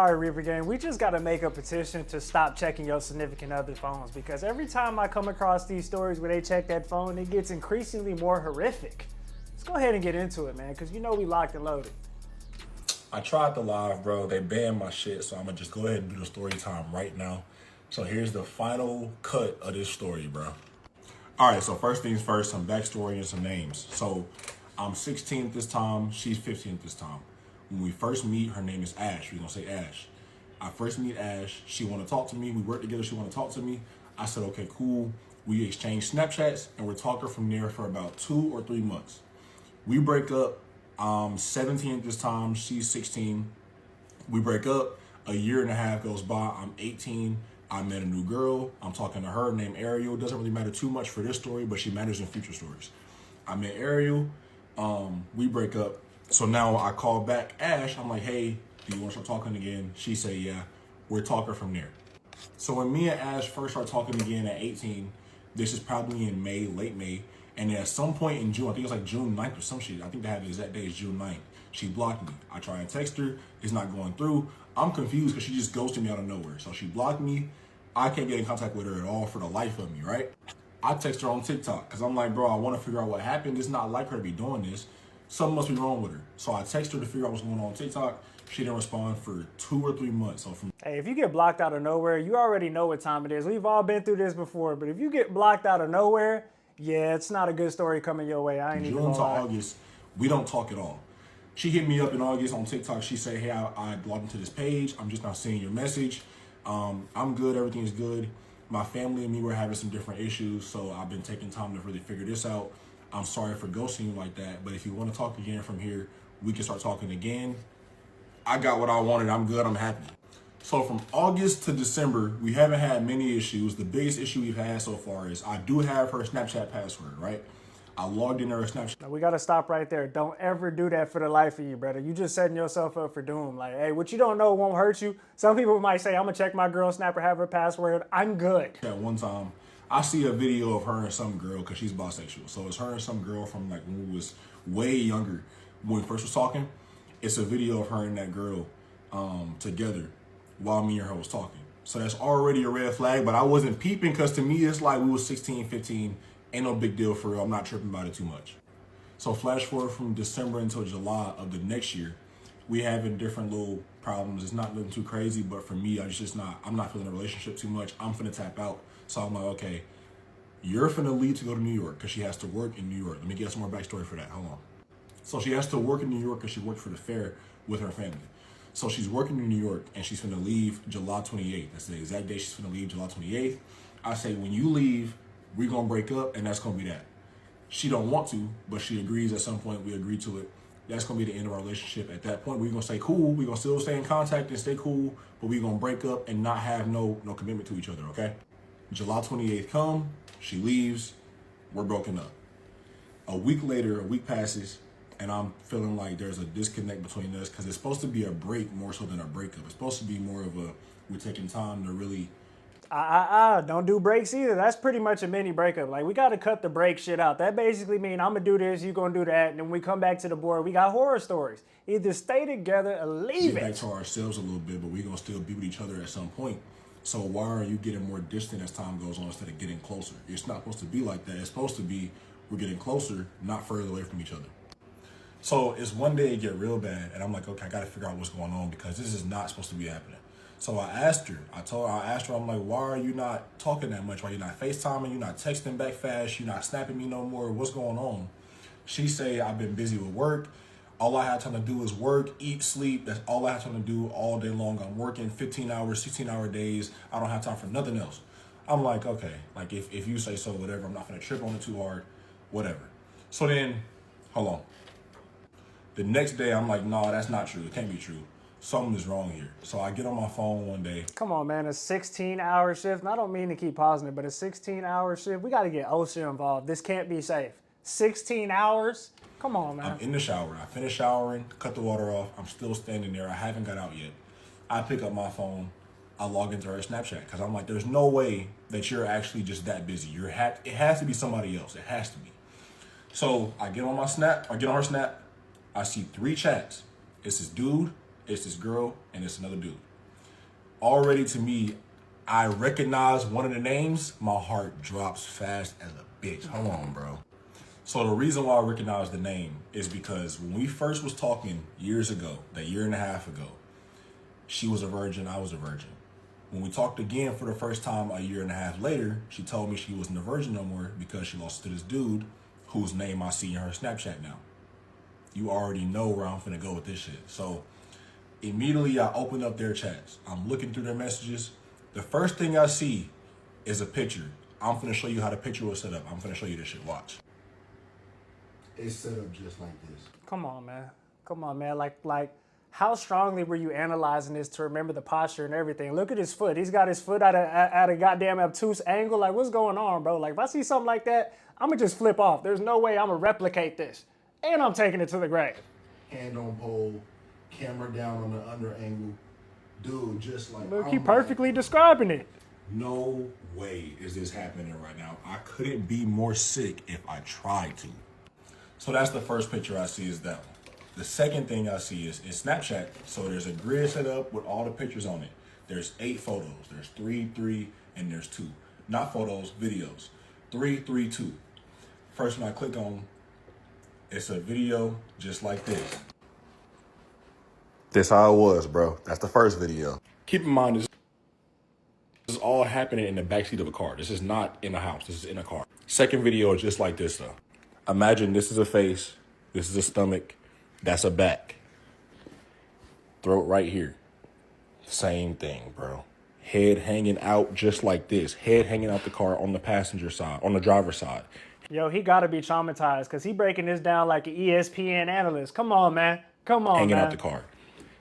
All right, Reaper Gang, we just got to make a petition to stop checking your significant other phones, because every time I come across these stories where they check that phone, it gets increasingly more horrific. Let's go ahead and get into it, man, because you know we locked and loaded. I tried the live, bro. They banned my shit, so I'm going to just go ahead and do the story time right now. So here's the final cut of this story, bro. All right, so first things first, some backstory and some names. So I'm 16 at this time. She's 15 at this time. When we first meet, her name is Ash. We're going to say Ash. I first meet Ash. She want to talk to me. We work together. She want to talk to me. I said, okay, cool. We exchange Snapchats, and we're talking from there for about 2 or 3 months. We break up. I'm 17 at this time. She's 16. We break up. A year and a half goes by. I'm 18. I met a new girl. I'm talking to her named Ariel. It doesn't really matter too much for this story, but she matters in future stories. I met Ariel. We break up. So now I call back Ash. I'm like, hey, do you want to start talking again? She say, yeah. We're talking from there. So when me and Ash first start talking again at 18, this is probably in May, late May. And at some point in June, I think it's like June 9th or some shit. I think they have the exact day is June 9th. She blocked me. I try and text her. It's not going through. I'm confused because she just ghosted me out of nowhere. So she blocked me. I can't get in contact with her at all for the life of me, right? I text her on TikTok because I'm like, bro, I want to figure out what happened. It's not like her to be doing this. Something must be wrong with her. So I text her to figure out what's going on TikTok. She didn't respond for 2 or 3 months. So from Hey, if you get blocked out of nowhere, you already know what time it is. We've all been through this before, but if you get blocked out of nowhere, yeah, it's not a good story coming your way. I ain't even June gonna to lie. August, we don't talk at all. She hit me up in August on TikTok. She said, hey, I logged into this page. I'm just not seeing your message. I'm good. Everything's good. My family and me were having some different issues, so I've been taking time to really figure this out. I'm sorry for ghosting you like that, but if you want to talk again from here, we can start talking again. I got what I wanted. I'm good. I'm happy. So from August to December, we haven't had many issues. The biggest issue we've had so far is I do have her Snapchat password, right? I logged in her Snapchat. Now, we gotta stop right there. Don't ever do that for the life of you, brother. You just setting yourself up for doom. Like, hey, what you don't know won't hurt you. Some people might say, I'm gonna check my girl's Snap or have her password. I'm good. At one time, I see a video of her and some girl because she's bisexual. So it's her and some girl from like when we was way younger, when we first was talking. It's a video of her and that girl together while me and her was talking. So that's already a red flag, but I wasn't peeping because to me, it's like we was 16, 15. Ain't no big deal for real. I'm not tripping about it too much. So flash forward from December until July of the next year, we having different little problems. It's not nothing too crazy, but for me, I'm not feeling a relationship too much. I'm finna tap out. So I'm like, okay, you're finna leave to go to New York because she has to work in New York. Let me get some more backstory for that. Hold on. So she has to work in New York because she worked for the fair with her family. So she's working in New York and she's finna leave July 28th. That's the exact day she's finna leave, July 28th. I say, when you leave, we're gonna break up and that's gonna be that. She don't want to, but she agrees at some point. We agree to it. That's gonna be the end of our relationship. At that point, we're gonna stay cool. We're gonna still stay in contact and stay cool, but we're gonna break up and not have no commitment to each other, okay? July 28th come, she leaves, we're broken up. A week later, a week passes, and I'm feeling like there's a disconnect between us because it's supposed to be a break more so than a breakup. It's supposed to be more of a, we're taking time to really. Don't do breaks either. That's pretty much a mini breakup. Like, we gotta cut the break shit out. That basically means I'm gonna do this, you gonna do that, and then we come back to the board, we got horror stories. Either stay together or leave Get it. back to ourselves a little bit, but we're gonna still be with each other at some point. So why are you getting more distant as time goes on instead of getting closer? It's not supposed to be like that. It's supposed to be we're getting closer, not further away from each other. So it's one day it get real bad, and I'm like, okay, I gotta figure out what's going on because this is not supposed to be happening. So I asked her, I'm like, why are you not talking that much? Why you not FaceTiming? You not texting back fast? You not snapping me no more? What's going on? She say, I've been busy with work. All I have time to do is work, eat, sleep. That's all I have time to do all day long. I'm working 15 hours, 16-hour days. I don't have time for nothing else. I'm like, okay, like if you say so, whatever. I'm not gonna trip on it too hard, whatever. So then, hold on. The next day, I'm like, no, that's not true. It can't be true. Something is wrong here. So I get on my phone one day. Come on, man, a 16-hour shift. And I don't mean to keep pausing it, but a 16-hour shift, we gotta get OSHA involved. This can't be safe. 16 hours? Come on, man. I'm in the shower. I finish showering, cut the water off. I'm still standing there. I haven't got out yet. I pick up my phone. I log into her Snapchat because I'm like, there's no way that you're actually just that busy. It has to be somebody else. It has to be. So I get on my Snap. I get on her Snap. I see 3 chats. It's this dude, it's this girl, and it's another dude. already to me, I recognize one of the names, my heart drops fast as a bitch. Hold on, bro. So the reason why I recognize the name is because when we first was talking years ago, that year and a half ago, she was a virgin, I was a virgin. When we talked again for the first time a year and a half later, she told me she wasn't a virgin no more because she lost to this dude whose name I see in her Snapchat now. You already know where I'm finna go with this shit. So immediately I open up their chats. I'm looking through their messages. The first thing I see is a picture. I'm finna show you how the picture was set up. I'm finna show you this shit. Watch. It's set up just like this. Come on, man. Come on, man. Like, how strongly were you analyzing this to remember the posture and everything? Look at his foot. He's got his foot at a goddamn obtuse angle. Like, what's going on, bro? Like, if I see something like that, I'm going to just flip off. There's no way I'm going to replicate this. And I'm taking it to the grave. Hand on pole, camera down on the under angle. Dude, just like... Look, he perfectly describing it. No way is this happening right now. I couldn't be more sick if I tried to. So that's the first picture I see is that one. The second thing I see is Snapchat. So there's a grid set up with all the pictures on it. There's 8 photos. There's 3, and there's 2. Not photos, videos. 3, 2. First one I click on, it's a video just like this. This how it was, bro. That's the first video. Keep in mind, this is all happening in the backseat of a car. This is not in a house. This is in a car. Second video is just like this, though. Imagine this is a face. This is a stomach. That's a back. Throat right here. Same thing, bro. Head hanging out just like this. Head hanging out the car on the passenger side, on the driver's side. Yo, he got to be traumatized because he breaking this down like an ESPN analyst. Come on, man. Come on, hanging man. out the car.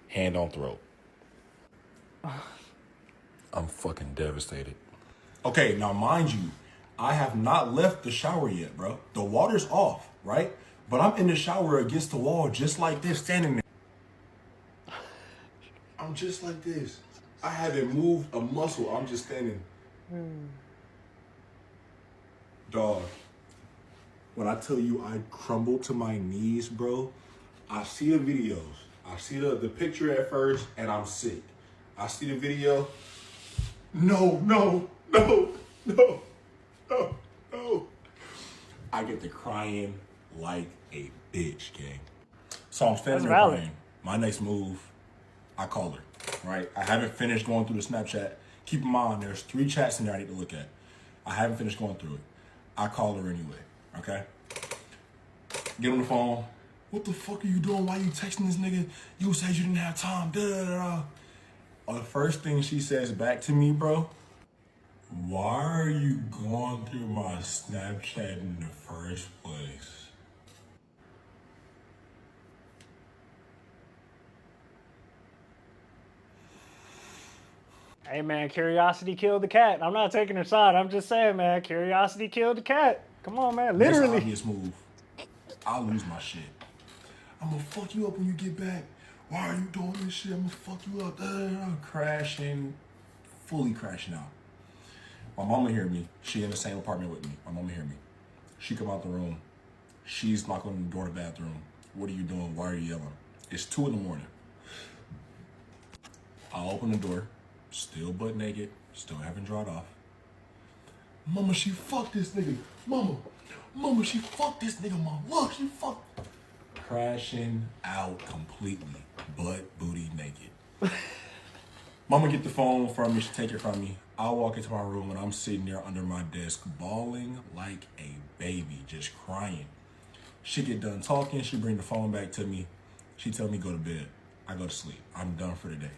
Hand on throat. I'm fucking devastated. Okay, now mind you, I have not left the shower yet, bro. The water's off, right? But I'm in the shower against the wall just like this, standing there. I'm just like this. I haven't moved a muscle. I'm just standing. Dog, when I tell you I crumble to my knees, bro, I see the videos. I see the picture at first, and I'm sick. I see the video. No. I get to crying like a bitch, gang. So I'm standing there crying. My next move, I call her, right? I haven't finished going through the Snapchat. Keep in mind, there's 3 chats in there I need to look at. I haven't finished going through it. I call her anyway, okay? Get on the phone. What the fuck are you doing? Why you texting this nigga? You said you didn't have time. The first thing she says back to me, bro, why are you going through my Snapchat in the first place? Hey, man, curiosity killed the cat. I'm not taking her side. I'm just saying, man, curiosity killed the cat. Come on, man, literally. Next obvious move, I'll lose my shit. I'm gonna fuck you up when you get back. Why are you doing this shit? I'm gonna fuck you up. Crashing, fully crashing out. My mama hear me. She in the same apartment with me. My mama hear me. She come out the room. She's knocking on the door of the bathroom. What are you doing? Why are you yelling? It's 2 in. I open the door, still butt naked, still haven't dried off. Mama, she fucked this nigga. Mama, she fucked this nigga, mom. Look, she fucked. Crashing out completely, butt, booty, naked. Mama get the phone from me, she take it from me. I walk into my room and I'm sitting there under my desk, bawling like a baby, just crying. She get done talking, she bring the phone back to me. She tell me go to bed. I go to sleep. I'm done for the day.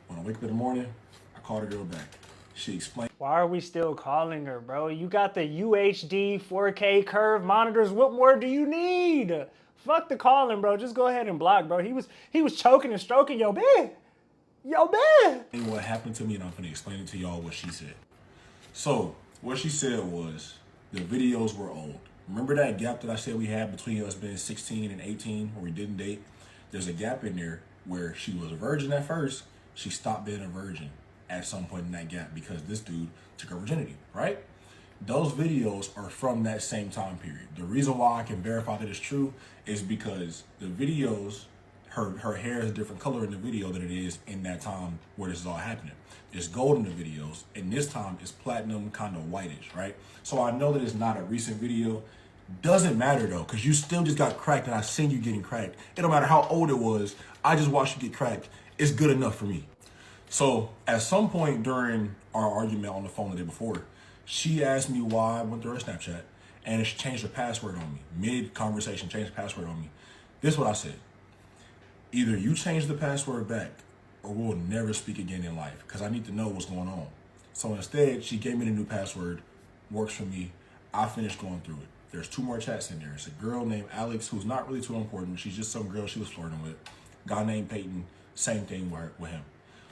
When I wake up in the morning, I call the girl back. She explained. Why are we still calling her, bro? You got the UHD 4K curve monitors. What more do you need? Fuck the calling, bro. Just go ahead and block, bro. He was choking and stroking your bed. Yo, man. And what happened to me, and I'm gonna explain it to y'all what she said. So, what she said was, the videos were old. Remember that gap that I said we had between us being 16 and 18 where we didn't date? There's a gap in there where she was a virgin at first. She stopped being a virgin at some point in that gap because this dude took her virginity, right? Those videos are from that same time period. The reason why I can verify that it's true is because the videos, her hair is a different color in the video than it is in that time where this is all happening. It's gold in the videos, and this time it's platinum, kind of whitish, right? So I know that it's not a recent video. Doesn't matter though, because you still just got cracked, and I seen you getting cracked. It don't matter how old it was. I just watched you get cracked. It's good enough for me. So at some point during our argument on the phone the day before, she asked me why I went through her Snapchat, and she changed her password on me. Mid-conversation, changed the password on me. This is what I said. Either you change the password back, or we'll never speak again in life, because I need to know what's going on. So instead, she gave me the new password. Works for me. I finished going through it. There's 2 more chats in there. It's a girl named Alex, who's not really too important. She's just some girl she was flirting with. Guy named Peyton, same thing with him.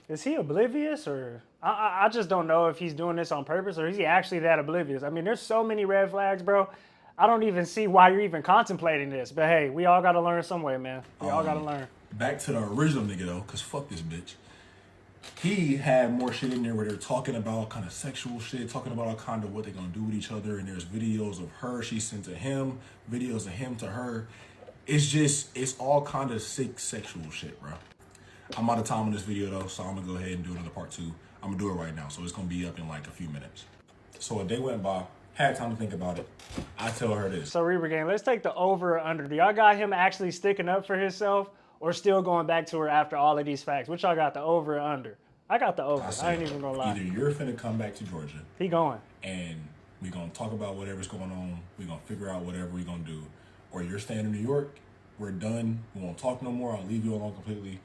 Is he oblivious, or I just don't know if he's doing this on purpose, or is he actually that oblivious? I mean, there's so many red flags, bro. I don't even see why you're even contemplating this. But hey, we all got to learn some way, man. We all got to learn. Back to the original nigga though, because fuck this bitch. He had more shit in there where they're talking about kind of sexual shit, talking about all kind of what they're gonna do with each other, and there's videos of her she sent to him, videos of him to her. It's all kind of sick sexual shit, bro. I'm out of time on this video though, so I'm gonna go ahead and do another part 2. I'm gonna do it right now, so it's gonna be up in like a few minutes. So a day went by, had time to think about it. I tell her this. So Reaper Gang, let's take the over or under. Do y'all got him actually sticking up for himself, or still going back to her after all of these facts? Which y'all got, the over or under? I got the over. I ain't even gonna lie. Either you're finna come back to Georgia. He going. And we're gonna talk about whatever's going on. We're gonna figure out whatever we're gonna do. Or you're staying in New York. We're done. We won't talk no more. I'll leave you alone completely.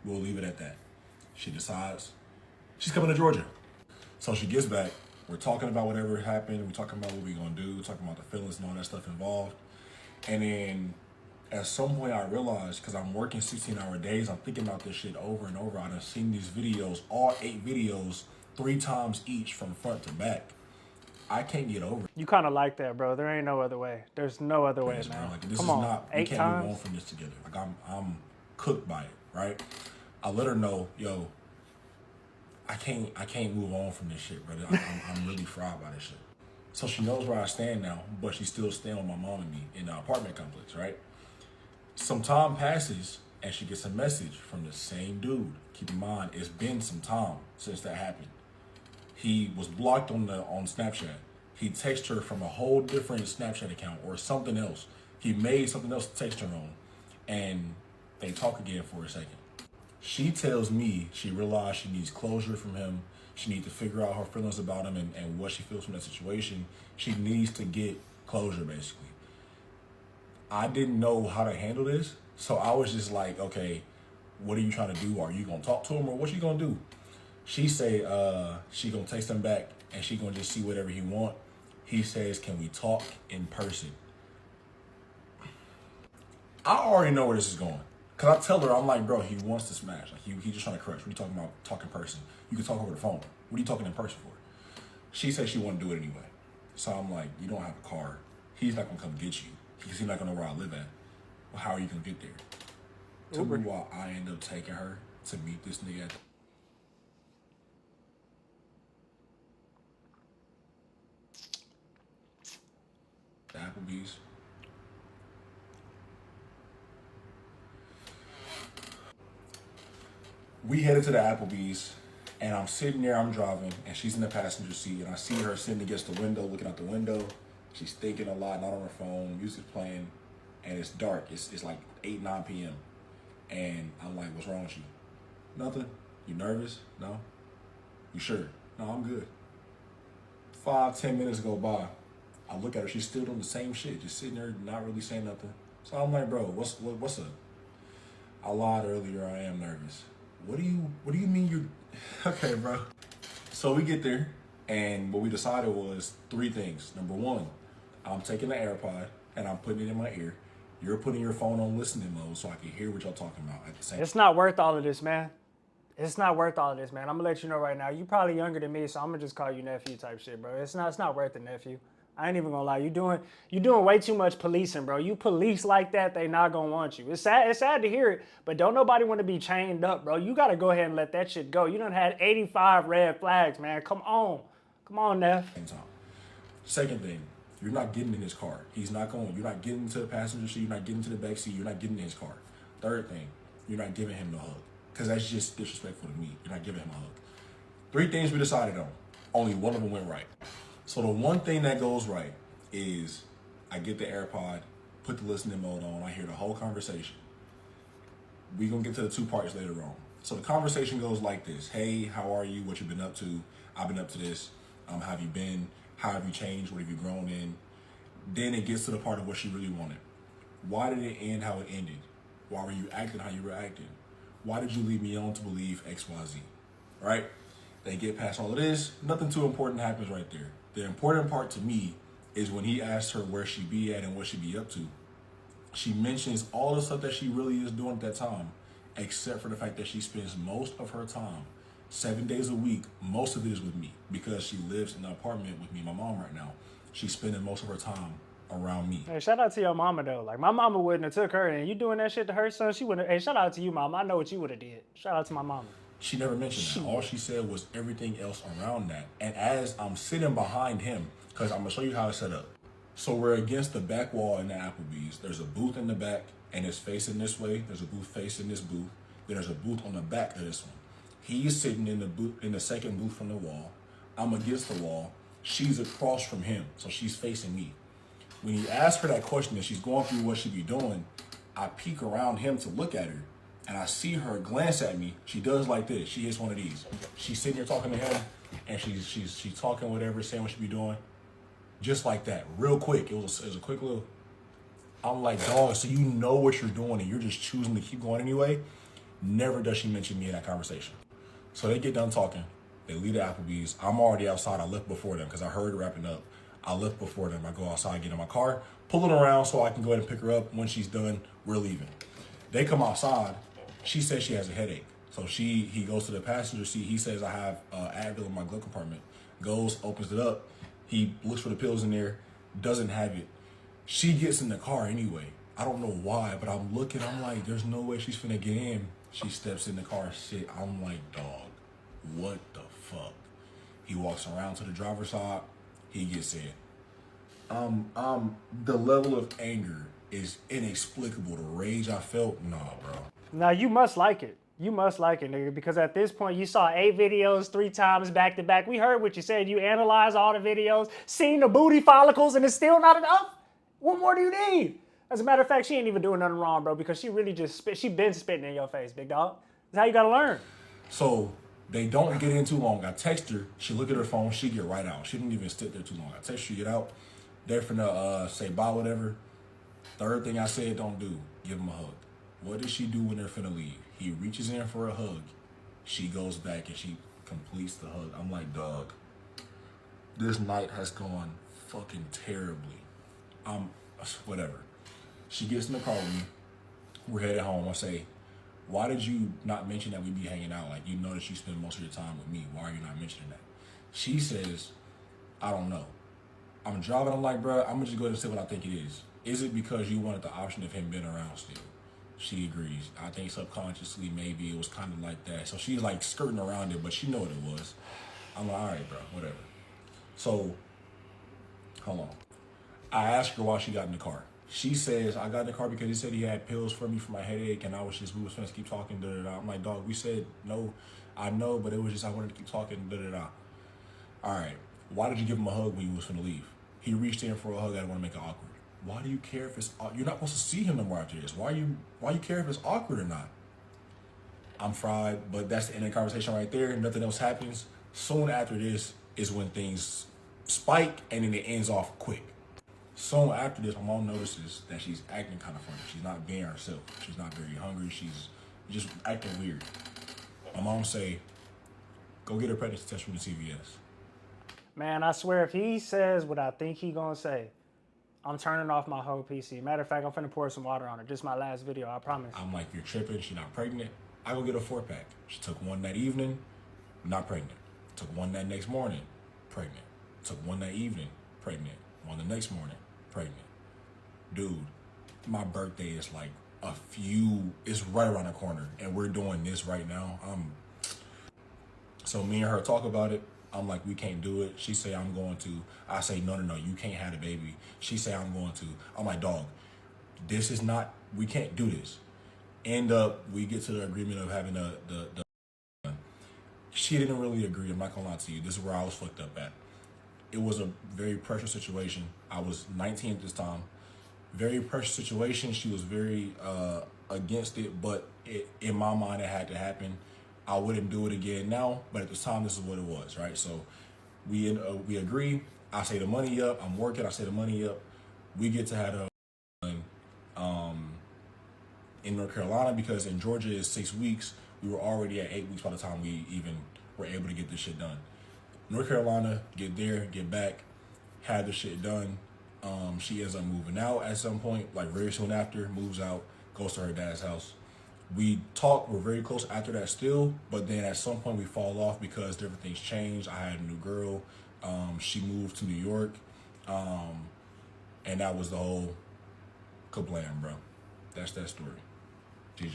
We'll leave it at that. She decides she's coming to Georgia. So she gets back. We're talking about whatever happened. We're talking about what we're gonna do. We're talking about the feelings and all that stuff involved. And then at some point I realized, because I'm working 16-hour days, I'm thinking about this shit over and over. I've seen these videos, all 8 videos, 3 times each from front to back. I can't get over it. You kind of like that, bro. There ain't no other way. There's no other way, Yes, man. bro. Like, this Come is on, not, we 8 can't times. move on from this together. Like I'm cooked by it, right? I let her know, yo, I can't move on from this shit, brother. I'm really fried by this shit. So she knows where I stand now, but she's still staying with my mom and me in the apartment complex, right? Some time passes and she gets a message from the same dude. Keep in mind, it's been some time since that happened. He was blocked on Snapchat. He texted her from a whole different Snapchat account or something else. He made something else to text her on, and they talk again for a second. She tells me she realized she needs closure from him. She needs to figure out her feelings about him and what she feels from that situation. She needs to get closure, basically. I didn't know how to handle this, so I was just like, okay, what are you trying to do? Are you gonna talk to him, or what you gonna do? She say she gonna text him back, and she gonna just see whatever he want. He says, can we talk in person? I already know where this is going. Cause I tell her, I'm like, bro, he wants to smash. Like he just trying to crush. What are you talking about? Talk in person. You can talk over the phone. What are you talking in person for? She said she want to do it anyway. So I'm like, you don't have a car. He's not gonna come get you. He's not gonna know where I live at. Well, how are you gonna get there? Tell me why I end up taking her to meet this nigga at the Applebee's. We headed to the Applebee's, and I'm sitting there, I'm driving, and she's in the passenger seat, and I see her sitting against the window, looking out the window. She's thinking a lot, not on her phone, music's playing, and it's dark. It's like 8, 9 p.m. And I'm like, what's wrong with you? Nothing. You nervous? No? You sure? No, I'm good. 5, 10 minutes go by. I look at her, she's still doing the same shit, just sitting there, not really saying nothing. So I'm like, bro, what's up? I lied earlier, I am nervous. What do you mean you're okay, bro? So we get there, and what we decided was 3 things. Number 1, I'm taking the AirPod and I'm putting it in my ear. You're putting your phone on listening mode so I can hear what y'all talking about at the same time. It's not worth all of this, man. It's not worth all of this, man. I'm gonna let you know right now. You probably younger than me, so I'm gonna just call you nephew type shit, bro. It's not worth it, nephew. I ain't even gonna lie. You doing way too much policing, bro. You police like that, they not gonna want you. It's sad to hear it, but don't nobody want to be chained up, bro. You gotta go ahead and let that shit go. You done had 85 red flags, man. Come on, Neff. Second thing, you're not getting in his car. He's not going. You're not getting into the passenger seat. You're not getting to the back seat. You're not getting in his car. Third thing, you're not giving him the hug. Because that's just disrespectful to me. You're not giving him a hug. 3 things we decided on. Only one of them went right. So the one thing that goes right is I get the AirPod, put the listening mode on, I hear the whole conversation. We're going to get to the 2 parts later on. So the conversation goes like this. Hey, how are you? What you been up to? I've been up to this. How have you been? How have you changed? What have you grown in? Then it gets to the part of what she really wanted. Why did it end how it ended? Why were you acting how you were acting? Why did you leave me on to believe XYZ? Right? They get past all of this. Nothing too important happens right there. The important part to me is when he asked her where she be at and what she be up to. She mentions all the stuff that she really is doing at that time, except for the fact that she spends most of her time, 7 days a week, most of it is with me because she lives in an apartment with me and my mom right now. She's spending most of her time around me. Hey, shout out to your mama though. Like my mama wouldn't have took her, and you doing that shit to her son, she wouldn't. Hey, shout out to you, mama. I know what you would have did. Shout out to my mama. She never mentioned that. All she said was everything else around that. And as I'm sitting behind him, because I'm going to show you how it's set up. So we're against the back wall in the Applebee's. There's a booth in the back, and it's facing this way. There's a booth facing this booth. Then there's a booth on the back of this one. He's sitting in the booth, in the second booth from the wall. I'm against the wall. She's across from him, so she's facing me. When he asks her that question and she's going through what she be doing, I peek around him to look at her. And I see her glance at me. She does like this. She hits one of these. She's sitting here talking to him, and she's talking whatever, saying what she be doing, just like that, real quick. It was a quick little. I'm like, dog. So you know what you're doing, and you're just choosing to keep going anyway. Never does she mention me in that conversation. So they get done talking. They leave the Applebee's. I'm already outside. I left before them because I heard wrapping up. I left before them. I go outside, get in my car, pull it around so I can go ahead and pick her up. When she's done, we're leaving. They come outside. She says she has a headache. So he goes to the passenger seat. He says, I have Advil in my glove compartment. Goes, opens it up. He looks for the pills in there. Doesn't have it. She gets in the car anyway. I don't know why, but I'm looking. I'm like, there's no way she's finna get in. She steps in the car. Shit. I'm like, dog, what the fuck? He walks around to the driver's side. He gets in. The level of anger is inexplicable. The rage I felt, nah, bro. Now you must like it. You must like it, nigga, because at this point you saw 8 videos 3 times back to back. We heard what you said. You analyzed all the videos, seen the booty follicles, and it's still not enough. What more do you need? As a matter of fact, she ain't even doing nothing wrong, bro, because she really just she been spitting in your face, big dog. That's how you gotta learn. So they don't get in too long. I text her. She look at her phone. She get right out. She didn't even sit there too long. I text her, get out. They're finna say bye, whatever. Third thing I said, don't do, give him a hug. What does she do when they're finna leave? He reaches in for a hug. She goes back and she completes the hug. I'm like, dog, this night has gone fucking terribly. Whatever. She gets in the car with me. We're headed home. I say, why did you not mention that we be hanging out? Like, you know that you spend most of your time with me. Why are you not mentioning that? She says, I don't know. I'm driving. I'm like, bro, I'm gonna just go ahead and say what I think it is. Is it because you wanted the option of him being around still? She agrees. I think subconsciously maybe it was kind of like that. So she's like skirting around it, but she know what it was. I'm like, all right, bro, whatever. So, hold on. I asked her why she got in the car. She says, I got in the car because he said he had pills for me for my headache, and we was supposed to keep talking, da-da-da. I'm like, dog, we said no. I know, but it was just I wanted to keep talking, da-da-da. All right, why did you give him a hug when you was finna leave? He reached in for a hug. I didn't want to make it awkward. Why do you care if it's you're not supposed to see him no more after this? Why you care if it's awkward or not? I'm fried, but that's the end of the conversation right there. Nothing else happens. Soon after this is when things spike and then it ends off quick. Soon after this, my mom notices that she's acting kind of funny. She's not being herself. She's not very hungry. She's just acting weird. My mom say, go get her pregnancy test from the CVS. Man, I swear if he says what I think he gonna say, I'm turning off my whole PC. Matter of fact, I'm finna pour some water on it. This is my last video, I promise. I'm like, you're tripping. She's not pregnant. I go get a 4-pack. She took one that evening, not pregnant. Took one that next morning, pregnant. Took one that evening, pregnant. One the next morning, pregnant. Dude, my birthday is like it's right around the corner, and we're doing this right now. So me and her talk about it. I'm like, we can't do it. She say, I'm going to. I say, no, you can't have the baby. She say, I'm going to. I'm like, dog, we can't do this. we get to the agreement of having the she didn't really agree. I'm not gonna lie to you. This is where I was fucked up at. It was a very pressure situation. I was 19 at this time. Very pressure situation. She was very against it, but in my mind, it had to happen. I wouldn't do it again now, but at the time, this is what it was, right? So we agree. I say the money up. I'm working. I say the money up. We get to have a in North Carolina, because in Georgia is 6 weeks. We were already at 8 weeks by the time we even were able to get this shit done. North Carolina, get there, get back, had the shit done. She ends up moving out at some point, like very soon after, moves out, goes to her dad's house. We talk, we're very close after that still, but then at some point we fall off because different things changed. I had a new girl. She moved to New York. And that was the whole kablam, bro. That's that story. GG.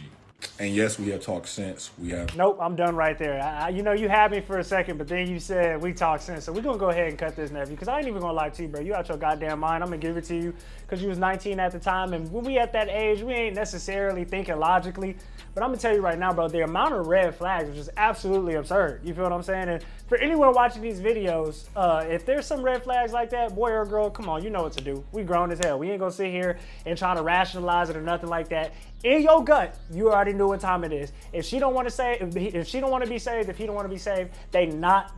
And yes, we have talked since. We have. Nope, I'm done right there. You know, you had me for a second, but then you said we talked since. So we're going to go ahead and cut this, nephew, because I ain't even going to lie to you, bro. You out your goddamn mind. I'm going to give it to you because you was 19 at the time. And when we at that age, we ain't necessarily thinking logically. But I'm going to tell you right now, bro, the amount of red flags is just absolutely absurd. You feel what I'm saying? And for anyone watching these videos, if there's some red flags like that, boy or girl, come on, you know what to do. We grown as hell. We ain't going to sit here and try to rationalize it or nothing like that. In your gut, you already knew what time it is. If she don't want to say, if she don't want to be saved, if he don't want to be saved, they not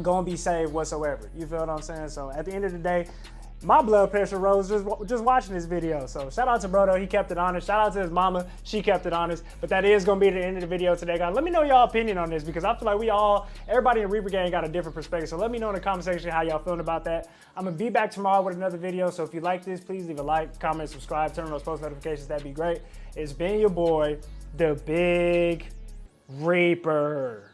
gonna be saved whatsoever. You feel what I'm saying? So at the end of the day, my blood pressure rose just watching this video. So shout out to Brodo, he kept it honest. Shout out to his mama, she kept it honest. But that is gonna be the end of the video today, guys. Let me know y'all opinion on this, because I feel like everybody in Reaper Gang got a different perspective. So let me know in the comment section how y'all feeling about that. I'm gonna be back tomorrow with another video. So if you like this, please leave a like, comment, subscribe, turn on those post notifications. That'd be great. It's been your boy, the Big Reaper.